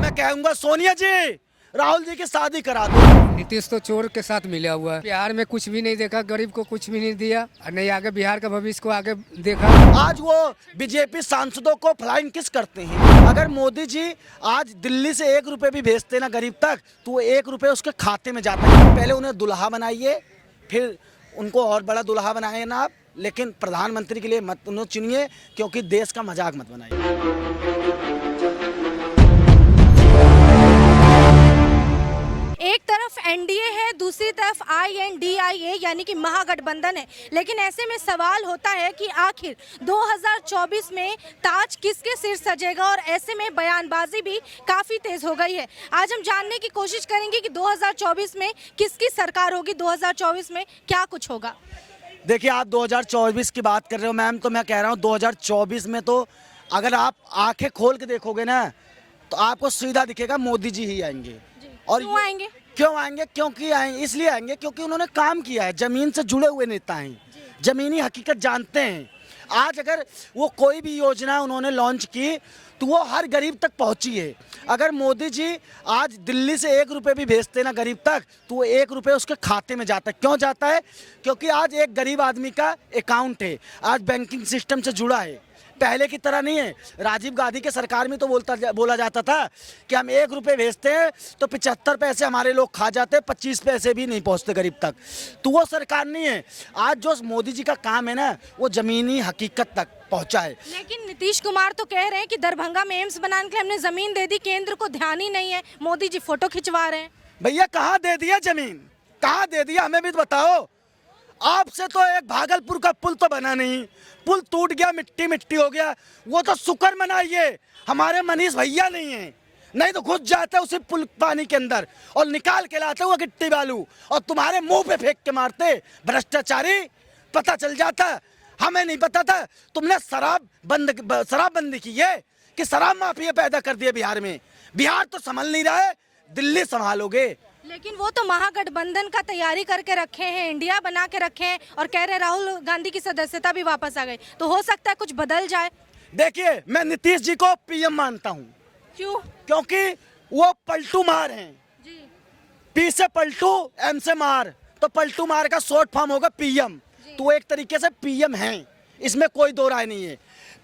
मैं कहूंगा सोनिया जी राहुल जी की शादी करा दो। नीतीश तो चोर के साथ मिला हुआ है। बिहार में कुछ भी नहीं देखा, गरीब को कुछ भी नहीं दिया और नहीं आगे बिहार का भविष्य को आगे देखा। आज वो बीजेपी सांसदों को फ्लाइंग किस करते हैं। अगर मोदी जी आज दिल्ली से 1 रुपए भी भेजते ना गरीब तक तो वो 1 रुपए उसके खाते में जाता है। पहले उन्हें दुल्हा बनाइए, फिर उनको और बड़ा दुल्हा बनाए ना आप, लेकिन प्रधानमंत्री के लिए मत उन्हें चुनिए, क्योंकि देश का मजाक मत बनाइए। एक तरफ एनडीए है, दूसरी तरफ INDIA यानी कि महागठबंधन है। लेकिन ऐसे में सवाल होता है कि आखिर 2024 में ताज किसके सिर सजेगा, और ऐसे में बयानबाजी भी काफी तेज हो गई है। आज हम जानने की कोशिश करेंगे कि 2024 में किसकी सरकार होगी, 2024 में क्या कुछ होगा। देखिए, आप 2024 की बात कर रहे हो मैम, तो मैं कह रहा हूँ 2024 में तो अगर आप आंखें खोल के देखोगे ना तो आपको सीधा दिखेगा मोदी जी ही आएंगे। और क्यों आएंगे? क्यों आएंगे? क्योंकि आएंगे, इसलिए आएंगे क्योंकि उन्होंने काम किया है, जमीन से जुड़े हुए नेता हैं, जमीनी हकीकत जानते हैं। आज अगर वो कोई भी योजना उन्होंने लॉन्च की तो वो हर गरीब तक पहुंची है। अगर मोदी जी आज दिल्ली से 1 रुपए भी भेजते ना गरीब तक तो वो 1 रुपए उसके खाते में जाता है। क्यों जाता है? क्योंकि आज एक गरीब आदमी का अकाउंट है, आज बैंकिंग सिस्टम से जुड़ा है, पहले की तरह नहीं है। राजीव गांधी के सरकार में तो बोला जाता था कि हम 1 रुपए भेजते हैं तो 75 पैसे हमारे लोग खा जाते, 25 पैसे भी नहीं पहुंचते गरीब तक। तो वो सरकार नहीं है। आज जो मोदी जी का काम है ना वो जमीनी हकीकत तक पहुंचा है। लेकिन नीतीश कुमार तो कह रहे हैं कि दरभंगा में एम्स बनाने के लिए हमने जमीन दे दी, केंद्र को ध्यान ही नहीं है, मोदी जी फोटो खिंचवा रहे हैं। भैया कहाँ दे दिया जमीन, कहाँ दे दिया, हमें भी बताओ। आपसे तो एक भागलपुर का पुल तो बना नहीं, पुल टूट गया, मिट्टी मिट्टी हो गया, वो तो शुक्र मनाइए हमारे मनीष भैया नहीं है, नहीं तो घुस जाते उसी पुल पानी के अंदर और निकाल के लाते वो गिट्टी बालू और तुम्हारे मुंह पे फेंक के मारते। भ्रष्टाचारी, पता चल जाता, हमें नहीं पता था। तुमने शराबबंदी की है कि शराब माफिया पैदा कर दिए बिहार में। बिहार तो संभल नहीं रहा है, दिल्ली संभालोगे। लेकिन वो तो महागठबंधन का तैयारी करके रखे हैं, इंडिया बना के रखे हैं, और कह रहे राहुल गांधी की सदस्यता भी वापस आ गई, तो हो सकता है कुछ बदल जाए। देखिए, मैं नीतीश जी को PM मानता हूँ। क्यों? क्योंकि वो पलटू मार हैं जी। P से पलटू, M से मार, तो पलटू मार का शॉर्ट फॉर्म होगा PM। तो वो एक तरीके से PM हैं, इसमें कोई दो राय नहीं है।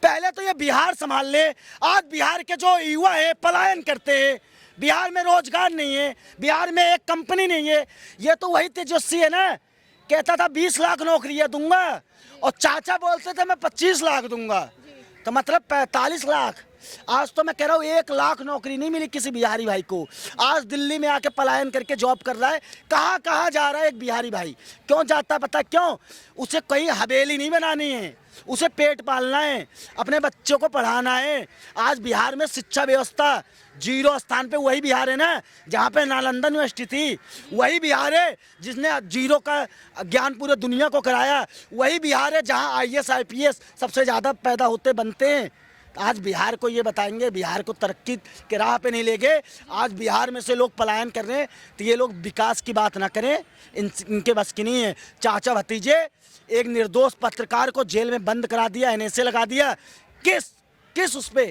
पहले तो ये बिहार संभाल ले। आज बिहार के जो युवा है पलायन करते हैं, बिहार में रोजगार नहीं है, बिहार में एक कंपनी नहीं है। ये तो वही तेजस्वी है ना, कहता था 20 लाख नौकरियां दूंगा और चाचा बोलते थे मैं 25 लाख दूंगा, तो मतलब 45 लाख। आज तो मैं कह रहा हूँ 1 लाख नौकरी नहीं मिली किसी बिहारी भाई को। आज दिल्ली में आके पलायन करके जॉब कर रहा है। कहाँ कहाँ जा रहा है एक बिहारी भाई? क्यों जाता है पता क्यों? उसे कहीं हवेली नहीं बनानी है, उसे पेट पालना है, अपने बच्चों को पढ़ाना है। आज बिहार में शिक्षा व्यवस्था 0 स्थान पे वही बिहार है ना जहाँ पे नालंदा यूनिवर्सिटी थी, वही बिहार है जिसने 0 का ज्ञान पूरे दुनिया को कराया, वही बिहार है जहाँ IAS IPS सबसे ज़्यादा पैदा होते बनते हैं। आज बिहार को ये बताएंगे, बिहार को तरक्की के राह पे नहीं ले गए। आज बिहार में से लोग पलायन कर रहे हैं, तो ये लोग विकास की बात ना करें, इनके बस की नहीं है। चाचा भतीजे, एक निर्दोष पत्रकार को जेल में बंद करा दिया, NSA लगा दिया, किस उस पे?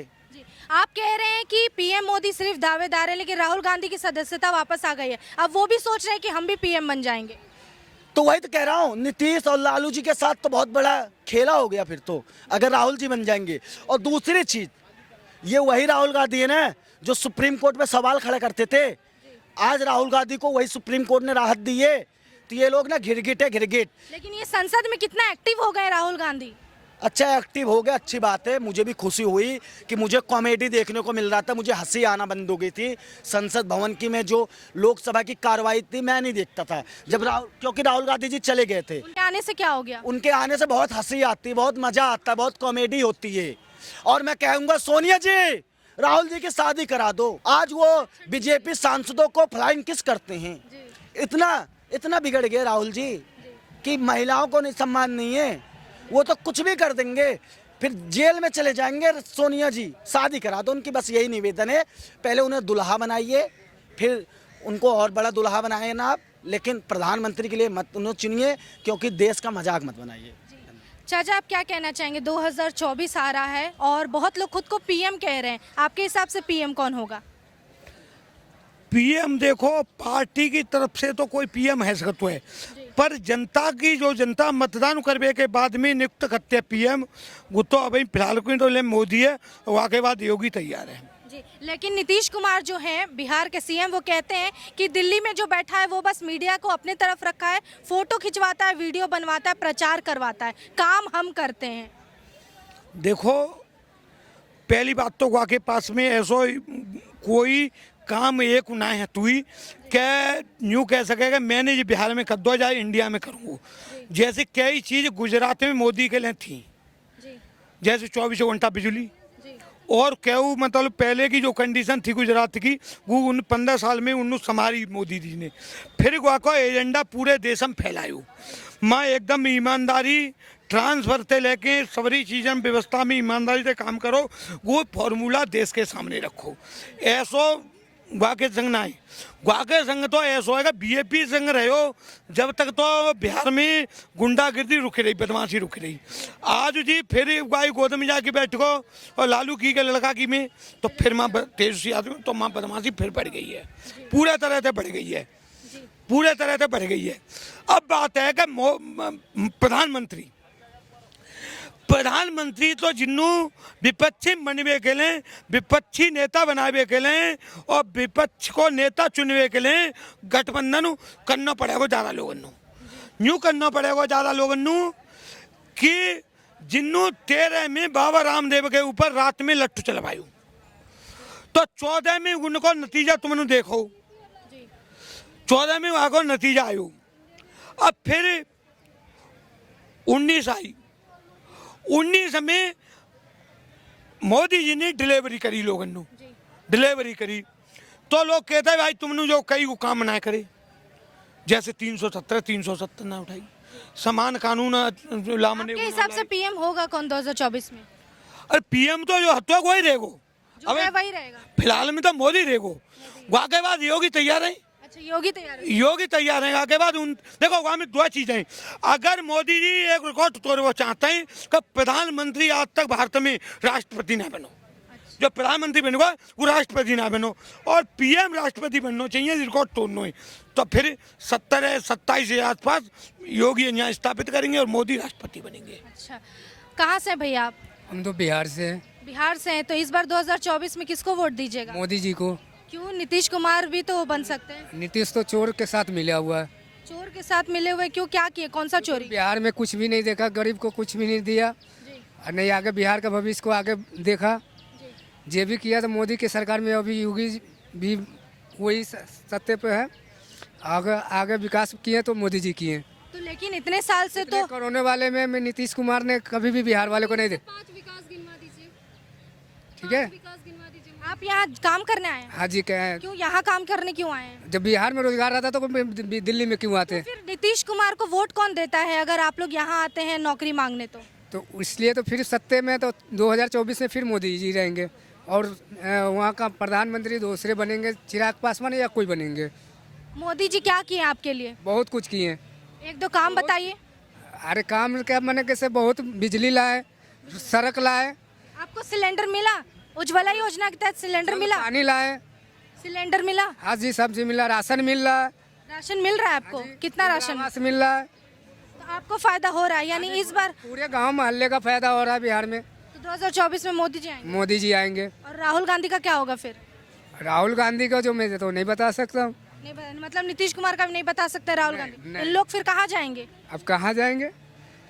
आप कह रहे हैं कि PM मोदी सिर्फ दावेदार है, लेकिन राहुल गांधी की सदस्यता वापस आ गई है, अब वो भी सोच रहे हैं कि हम भी PM बन जाएंगे। तो वही तो कह रहा हूँ, नीतीश और लालू जी के साथ तो बहुत बड़ा खेला हो गया फिर तो, अगर राहुल जी बन जाएंगे। और दूसरी चीज, ये वही राहुल गांधी है ना जो सुप्रीम कोर्ट में सवाल खड़ा करते थे। आज राहुल गांधी को वही सुप्रीम कोर्ट ने राहत दी है, तो ये लोग ना घिरगिट है, घिरगिट। लेकिन ये संसद में कितना एक्टिव हो गए राहुल गांधी? अच्छा, एक्टिव हो गया, अच्छी बात है। मुझे भी खुशी हुई कि मुझे कॉमेडी देखने को मिल रहा था, मुझे हंसी आना बंद हो गई थी। संसद भवन की में जो लोकसभा की कार्रवाई थी मैं नहीं देखता था जब क्योंकि राहुल गांधी जी चले गए थे। उनके आने से क्या हो गया? उनके आने से बहुत हंसी आती, बहुत मजा आता, बहुत कॉमेडी होती है। और मैं कहूँगा सोनिया जी राहुल जी की शादी करा दो। आज वो बीजेपी सांसदों को फ्लाइंग किस करते हैं। इतना बिगड़ गए राहुल जी कि महिलाओं को नहीं सम्मान नहीं है, वो तो कुछ भी कर देंगे, फिर जेल में चले जाएंगे। सोनिया जी शादी करा दो उनकी, बस यही निवेदन है। पहले उन्हें दुल्हा बनाइए, फिर उनको और बड़ा दुल्हा बनाए ना आप, लेकिन प्रधानमंत्री के लिए मत उन्हें चुनिए, क्योंकि देश का मजाक मत बनाइए। चाचा, आप क्या कहना चाहेंगे? 2024 आ रहा है और बहुत लोग खुद को PM कह रहे हैं, आपके हिसाब से PM कौन होगा? पीएम देखो, पार्टी की तरफ से तो कोई पीएम है सकते है, पर जनता की जो जनता मतदान करने के बाद में नियुक्त करते हैं पीएम, वो तो अभी फिलहाल को तो ले मोदी है, वहाँ के बाद योगी तैयार है। जी, लेकिन नीतीश कुमार जो हैं बिहार के सीएम, वो कहते हैं कि दिल्ली में जो बैठा है वो बस मीडिया को अपने तरफ रखा है, फोटो खिंचवाता है, वीडियो बनवाता है, प्रचार करवाता है, काम हम करते हैं। देखो, पहली बात तो वहाँ के पास में ऐसा कोई काम एक ना है तुई क्या यूँ कह सकेगा मैंने ये बिहार में कर दो जाए इंडिया में करूँगा। जैसे कई चीज़ गुजरात में मोदी के लिए थी, जैसे 24 घंटा बिजली, और क्यों मतलब पहले की जो कंडीशन थी गुजरात की, वो उन 15 साल में उन्होंने संभाली मोदी जी ने। फिर वहाँ का एजेंडा पूरे देश में फैलायो, मैं एकदम ईमानदारी ट्रांसफर से लेके सभी चीज़ों में व्यवस्था में ईमानदारी से काम करो, वो फॉर्मूला देश के सामने रखो। ऐसो वहाँ के संग ना है, वहाँ के संग तो ऐसा होगा बीजेपी संग रहो जब तक तो बिहार में गुंडागिर्दी रुक रही, बदमाशी रुक रही। आज जी फिर गाय गोद में जाके बैठो और लालू की के लड़का की में, तो फिर माँ तेजस्वी आदमी तो माँ बदमाशी फिर बढ़ गई है, पूरे तरह से बढ़ गई है, पूरे तरह से बढ़ गई है। अब बात है कि प्रधानमंत्री तो जिन्नू विपक्षी बनवे के लिए, विपक्षी नेता बनावे के लिए और विपक्ष को नेता चुनवे के लिए गठबंधन करना पड़ेगा ज़्यादा लोगों को। यूँ करना पड़ेगा ज़्यादा लोगों को कि जिन्नू 13 में बाबा रामदेव के ऊपर रात में लट्ठू चलवायू, तो 14 में उनको नतीजा तुमने देखो, 14 में वहाँ को नतीजा आयो। अब फिर 19 आई, 19 में मोदी जी ने डिलीवरी करी, लोगों ने डिलीवरी करी, तो लोग कहते हैं भाई तुमने जो कई वो काम ना करे, जैसे 370 ना उठाई, समान कानून लामने। आपके हिसाब से पीएम होगा कौन 2024 में? अरे पीएम तो जो हत्या वही रहेगो, जो है वही रहेगा। फिलहाल में तो मोदी रहेगो, वहाँ के बाद योगी तैयार है। अच्छा, योगी तैयार है। योगी तैयार है, आगे बाद उन देखो वहाँ में दो चीजें हैं। अगर मोदी जी एक रिकॉर्ड तोड़े वो चाहते हैं कि प्रधानमंत्री आज तक भारत में राष्ट्रपति ना बनो, जो प्रधानमंत्री बनेगा वो राष्ट्रपति ना बनो, और पीएम राष्ट्रपति बनना चाहिए, रिकॉर्ड तोड़ना है, तो फिर 27 के आसपास योगी यहाँ स्थापित करेंगे और मोदी राष्ट्रपति बनेंगे। अच्छा, कहाँ से भैया आप? हम तो बिहार से हैं। बिहार से हैं, तो इस बार 2024 में किसको वोट दीजिएगा? मोदी जी को। क्यों, नीतीश कुमार भी तो बन सकते हैं। नीतीश तो चोर के साथ मिला हुआ है। चोर के साथ मिले हुए क्यों, क्या किए, कौन सा चोरी? बिहार में कुछ भी नहीं देखा, गरीब को कुछ भी नहीं दिया, और नहीं आगे बिहार का भविष्य को आगे देखा। जे भी किया तो मोदी की सरकार में, अभी योगी भी वही सत्ते पे है, आगे विकास किए तो मोदी जी किए। तो लेकिन इतने साल से तो कोरोना वाले में नीतीश कुमार ने कभी भी बिहार वाले को नहीं दे। 5 विकास गिनवा दीजिए। ठीक है, आप यहाँ काम करने आए हैं? हाँ जी, क्या है, क्यों यहाँ काम करने क्यों आए हैं? जब बिहार में रोजगार रहता तो दिल्ली में क्यों आते हैं? फिर नीतीश कुमार को वोट कौन देता है अगर आप लोग यहाँ आते हैं नौकरी मांगने? तो इसलिए तो फिर सत्ते में तो 2024 में फिर मोदी जी रहेंगे, और वहाँ का प्रधानमंत्री दूसरे बनेंगे, चिराग पासवान या कोई बनेंगे। मोदी जी क्या किए आपके लिए? बहुत कुछ किए हैं। एक दो काम बताइए। अरे काम क्या मैंने कैसे, बहुत बिजली लाए, सड़क लाए, आपको सिलेंडर मिला? उज्ज्वला योजना के तहत सिलेंडर मिला? पानी लाए, सिलेंडर मिला? हाँ जी, सब्जी मिला, राशन मिल रहा है। राशन मिल रहा है आपको? कितना राशन? आवास मिल रहा है, तो आपको फायदा हो रहा है, यानी इस बार पूरे गांव मोहल्ले का फायदा हो रहा है बिहार में। तो 2024 में मोदी जी आएंगे? मोदी जी आएंगे। और राहुल गांधी का क्या होगा फिर? राहुल गांधी का जो मैं तो नहीं बता सकता हूँ। मतलब नीतीश कुमार का भी नहीं बता सकते राहुल गांधी? इन लोग फिर कहाँ जाएंगे? अब कहाँ जाएंगे,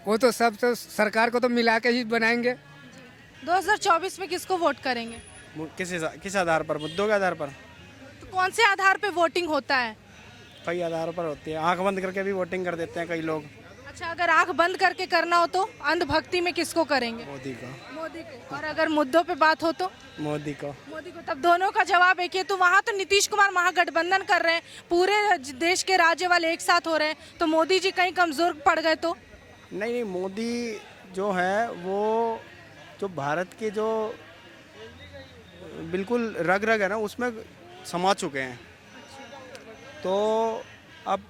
वो तो सब तो सरकार को तो मिला के ही बनाएंगे। 2024 में किसको वोट करेंगे? किस आधार पर? मुद्दों के आधार पर? तो कौन से आधार पे वोटिंग होता है? कई आधार पर होती है, आंख बंद करके भी वोटिंग कर देते हैं कई लोग। अच्छा, अगर आंख बंद करके करना हो तो अंधभक्ति में किसको करेंगे? मोदी को। मोदी को। और अगर मुद्दों पे बात हो तो मोदी को। मोदी को। तब दोनों का जवाब एक ही। तो वहाँ तो नीतीश कुमार महागठबंधन कर रहे हैं, पूरे देश के राज्य वाले एक साथ हो रहे हैं, तो मोदी जी कहीं कमजोर पड़ गए तो? नहीं, मोदी जो है वो जो भारत के जो बिल्कुल रग रग है ना, उसमें समा चुके हैं, तो अब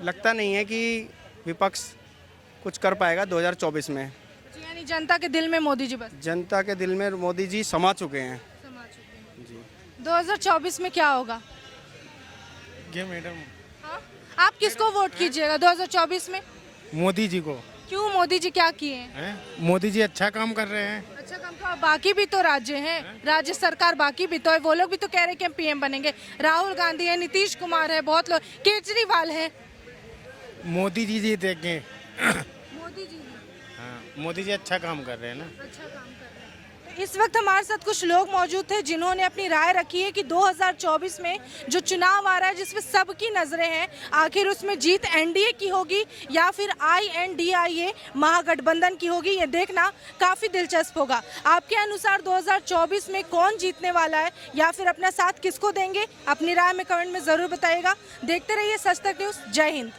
लगता नहीं है कि विपक्ष कुछ कर पाएगा 2024 में। यानी जनता के दिल में मोदी जी बस? जनता के दिल में मोदी जी समा चुके हैं। जी। 2024 में क्या होगा? योग्य मैडम। हाँ? आप किसको वोट कीजिएगा 2024 में? मोदी जी को। क्यों? मोदी जी क्या किए हैं? हैं? मोदी जी अच्छा काम कर रहे हैं। अच्छा काम का। बाकी भी तो राज्य हैं, राज्य सरकार बाकी भी तो है, वो लोग भी तो कह रहे हैं कि हम पीएम बनेंगे। राहुल गांधी है, नीतीश कुमार है, बहुत लोग, केजरीवाल है। मोदी जी देखें। मोदी जी हाँ, मोदी जी अच्छा काम कर रहे हैं ना। अच्छा काम कर रहे हैं। तो इस वक्त हमारे साथ कुछ लोग मौजूद थे जिन्होंने अपनी राय रखी है कि 2024 में जो चुनाव आ रहा है जिसमें सबकी नजरें हैं, आखिर उसमें जीत एनडीए की होगी या फिर INDIA महागठबंधन की होगी, ये देखना काफी दिलचस्प होगा। आपके अनुसार 2024 में कौन जीतने वाला है या फिर अपना साथ किसको देंगे? अपनी राय में कमेंट में जरूर बताइएगा। देखते रहिए सच तक न्यूज़। जय हिंद।